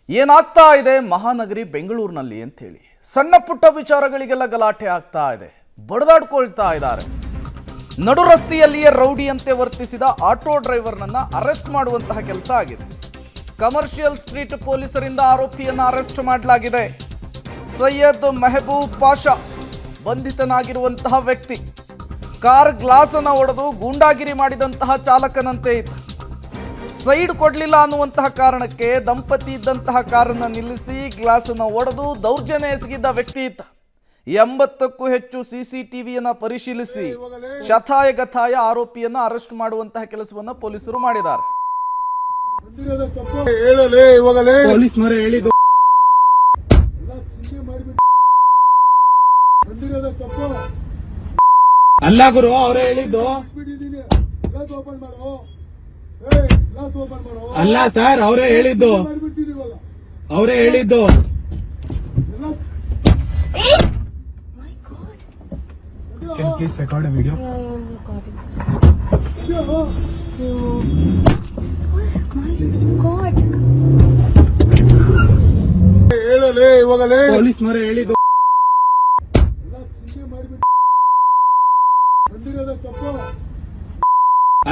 ಏನಾಗ್ತಾ ಇದೆ ಮಹಾನಗರಿ ಬೆಂಗಳೂರಿನಲ್ಲಿ ಅಂತ ಹೇಳಿ ಸಣ್ಣ ಪುಟ್ಟ ವಿಚಾರಗಳಿಗೆಲ್ಲ ಗಲಾಟೆ ಆಗ್ತಾ ಇದೆ, ಬಡದಾಡ್ಕೊಳ್ತಾ ಇದ್ದಾರೆ. ನಡು ರಸ್ತೆಯಲ್ಲಿಯೇ ರೌಡಿಯಂತೆ ವರ್ತಿಸಿದ ಆಟೋ ಡ್ರೈವರ್ನನ್ನ ಅರೆಸ್ಟ್ ಮಾಡುವಂತಹ ಕೆಲಸ ಆಗಿದೆ. ಕಮರ್ಷಿಯಲ್ ಸ್ಟ್ರೀಟ್ ಪೊಲೀಸರಿಂದ ಆರೋಪಿಯನ್ನ ಅರೆಸ್ಟ್ ಮಾಡಲಾಗಿದೆ. ಸೈಯದ್ ಮೆಹಬೂಬ್ ಪಾಷಾ ಬಂಧಿತನಾಗಿರುವಂತಹ ವ್ಯಕ್ತಿ ಕಾರ್ ಗ್ಲಾಸ್ ಅನ್ನು ಒಡೆದು ಗೂಂಡಾಗಿರಿ ಮಾಡಿದಂತಹ ಚಾಲಕನಂತೆ ಇದ್ದ. ಸೈಡ್ ಕೊಡಲಿಲ್ಲ ಅನ್ನುವಂತಹ ಕಾರಣಕ್ಕೆ ದಂಪತಿ ಇದ್ದಂತಹ ಕಾರನ್ನು ನಿಲ್ಲಿಸಿ ಗ್ಲಾಸ್ ಅನ್ನು ಒಡೆದು ದೌರ್ಜನ್ಯ ಎಸಗಿದ್ದ ವ್ಯಕ್ತಿ ಇದ್ದ. 80ಕ್ಕೂ ಹೆಚ್ಚು ಸಿಸಿಟಿವಿಯನ್ನು ಪರಿಶೀಲಿಸಿ ಶತಾಯ ಗತಾಯ ಆರೋಪಿಯನ್ನ ಅರೆಸ್ಟ್ ಮಾಡುವಂತಹ ಕೆಲಸವನ್ನ ಪೊಲೀಸರು ಮಾಡಿದ್ದಾರೆ. ಅಲ್ಲ ಗುರು, ಅವರೇ ಹೇಳಿದ್ದು. ಅಲ್ಲ ಸರ್, ಅವರೇ ಹೇಳಿದ್ದು. Can you please record a video? Yeah, I'm recording. Oh my God. Police ಮರೆ ಹೇಳಿದ್ದು.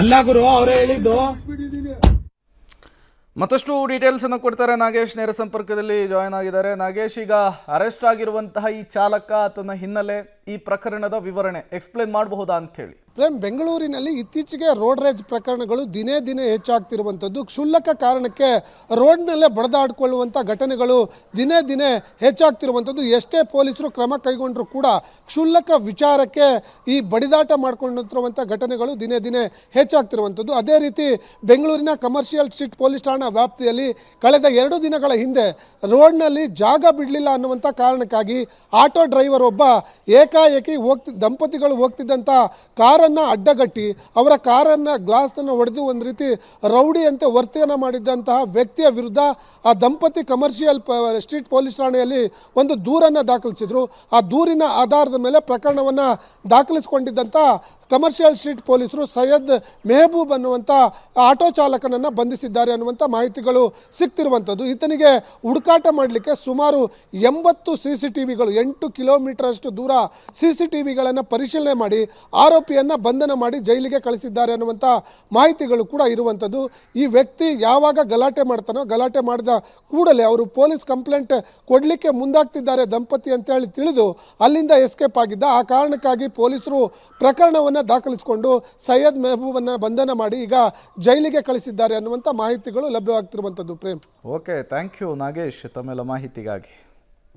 ಅಲ್ಲ ಗುರು, ಅವರೇ ಹೇಳಿದ್ದು. ಮತ್ತಷ್ಟು ಡೀಟೇಲ್ಸ್ ಅನ್ನು ಕೊಡ್ತಾರೆ ನಾಗೇಶ್, ನೇರ ಸಂಪರ್ಕದಲ್ಲಿ ಜಾಯಿನ್ ಆಗಿದ್ದಾರೆ. ನಾಗೇಶ್, ಈಗ ಅರೆಸ್ಟ್ ಆಗಿರುವಂತಹ ಈ ಚಾಲಕ, ಆತನ ಹಿನ್ನೆಲೆ, ಈ ಪ್ರಕರಣದ ವಿವರಣೆ ಎಕ್ಸ್ಪ್ಲೇನ್ ಮಾಡಬಹುದಾ ಅಂತ ಹೇಳಿ. ಪ್ರೇಮ್, ಬೆಂಗಳೂರಿನಲ್ಲಿ ಇತ್ತೀಚೆಗೆ ರೋಡ್ ರೇಜ್ ಪ್ರಕರಣಗಳು ದಿನೇ ದಿನೇ ಹೆಚ್ಚಾಗ್ತಿರುವಂಥದ್ದು. ಕ್ಷುಲ್ಲಕ ಕಾರಣಕ್ಕೆ ರೋಡ್ನಲ್ಲೇ ಬಡದಾಡಿಕೊಳ್ಳುವಂಥ ಘಟನೆಗಳು ದಿನೇ ದಿನೇ ಹೆಚ್ಚಾಗ್ತಿರುವಂಥದ್ದು. ಎಷ್ಟೇ ಪೊಲೀಸರು ಕ್ರಮ ಕೈಗೊಂಡರೂ ಕೂಡ ಕ್ಷುಲ್ಲಕ ವಿಚಾರಕ್ಕೆ ಈ ಬಡಿದಾಟ ಮಾಡಿಕೊಂಡಿರುವಂಥ ಘಟನೆಗಳು ದಿನೇ ದಿನೇ ಹೆಚ್ಚಾಗ್ತಿರುವಂಥದ್ದು. ಅದೇ ರೀತಿ ಬೆಂಗಳೂರಿನ ಕಮರ್ಷಿಯಲ್ ಸ್ಟ್ರೀಟ್ ಪೊಲೀಸ್ ಠಾಣಾ ವ್ಯಾಪ್ತಿಯಲ್ಲಿ ಕಳೆದ 2 ದಿನಗಳ ಹಿಂದೆ ರೋಡ್ನಲ್ಲಿ ಜಾಗ ಬಿಡಲಿಲ್ಲ ಅನ್ನುವಂಥ ಕಾರಣಕ್ಕಾಗಿ ಆಟೋ ಡ್ರೈವರ್ ಒಬ್ಬ ಏಕಾಏಕಿ ದಂಪತಿಗಳು ಹೋಗ್ತಿದ್ದಂಥ ಕಾರನ್ನು ಅಡ್ಡಗಟ್ಟಿ ಅವರ ಕಾರನ್ನು ಗ್ಲಾಸನ್ನು ಹೊಡೆದು ಒಂದು ರೀತಿ ರೌಡಿಯಂತೆ ವರ್ತನೆ ಮಾಡಿದ್ದಂತಹ ವ್ಯಕ್ತಿಯ ವಿರುದ್ಧ ಆ ದಂಪತಿ ಕಮರ್ಷಿಯಲ್ ಸ್ಟ್ರೀಟ್ ಪೊಲೀಸ್ ಠಾಣೆಯಲ್ಲಿ ಒಂದು ದೂರನ್ನು ದಾಖಲಿಸಿದರು. ಆ ದೂರಿನ ಆಧಾರದ ಮೇಲೆ ಪ್ರಕರಣವನ್ನು ದಾಖಲಿಸಿಕೊಂಡಿದ್ದಂಥ ಕಮರ್ಷಿಯಲ್ ಸ್ಟ್ರೀಟ್ ಪೊಲೀಸರು ಸೈಯದ್ ಮೆಹಬೂಬ್ ಅನ್ನುವಂಥ ಆಟೋ ಚಾಲಕನನ್ನು ಬಂಧಿಸಿದ್ದಾರೆ ಅನ್ನುವಂಥ ಮಾಹಿತಿಗಳು ಸಿಗ್ತಿರುವಂಥದ್ದು. ಈತನಿಗೆ ಹುಡುಕಾಟ ಮಾಡಲಿಕ್ಕೆ ಸುಮಾರು 80 CCTVಗಳು 8 ಕಿಲೋಮೀಟರ್ ಅಷ್ಟು ದೂರ CCTVಗಳನ್ನು ಪರಿಶೀಲನೆ ಮಾಡಿ ಆರೋಪಿಯನ್ನು ಬಂಧನ ಮಾಡಿ ಜೈಲಿಗೆ ಕಳಿಸಿದ್ದಾರೆ ಅನ್ನುವಂಥ ಮಾಹಿತಿಗಳು ಕೂಡ ಇರುವಂಥದ್ದು. ಈ ವ್ಯಕ್ತಿ ಯಾವಾಗ ಗಲಾಟೆ ಮಾಡ್ತಾನೋ, ಗಲಾಟೆ ಮಾಡಿದ ಕೂಡಲೇ ಅವರು ಪೊಲೀಸ್ ಕಂಪ್ಲೇಂಟ್ ಕೊಡಲಿಕ್ಕೆ ಮುಂದಾಗ್ತಿದ್ದಾರೆ ದಂಪತಿ ಅಂತೇಳಿ ತಿಳಿದು ಅಲ್ಲಿಂದ ಎಸ್ಕೇಪ್ ಆಗಿದ್ದ. ಆ ಕಾರಣಕ್ಕಾಗಿ ಪೊಲೀಸರು ಪ್ರಕರಣವನ್ನು ದಾಖಲಿಸಿಕೊಂಡು ಸೈಯದ್ ಮೆಹಬೂಬನ್ನು ಬಂಧನ ಮಾಡಿ ಈಗ ಜೈಲಿಗೆ ಕಳಿಸಿದ್ದಾರೆ ಅನ್ನುವಂಥ ಮಾಹಿತಿಗಳು ಲಭ್ಯವಾಗ್ತಿರುವಂಥದ್ದು. Prem, okay, thank you Nagesh ತಮ್ಮೆಲ್ಲ ಮಾಹಿತಿಗಾಗಿ.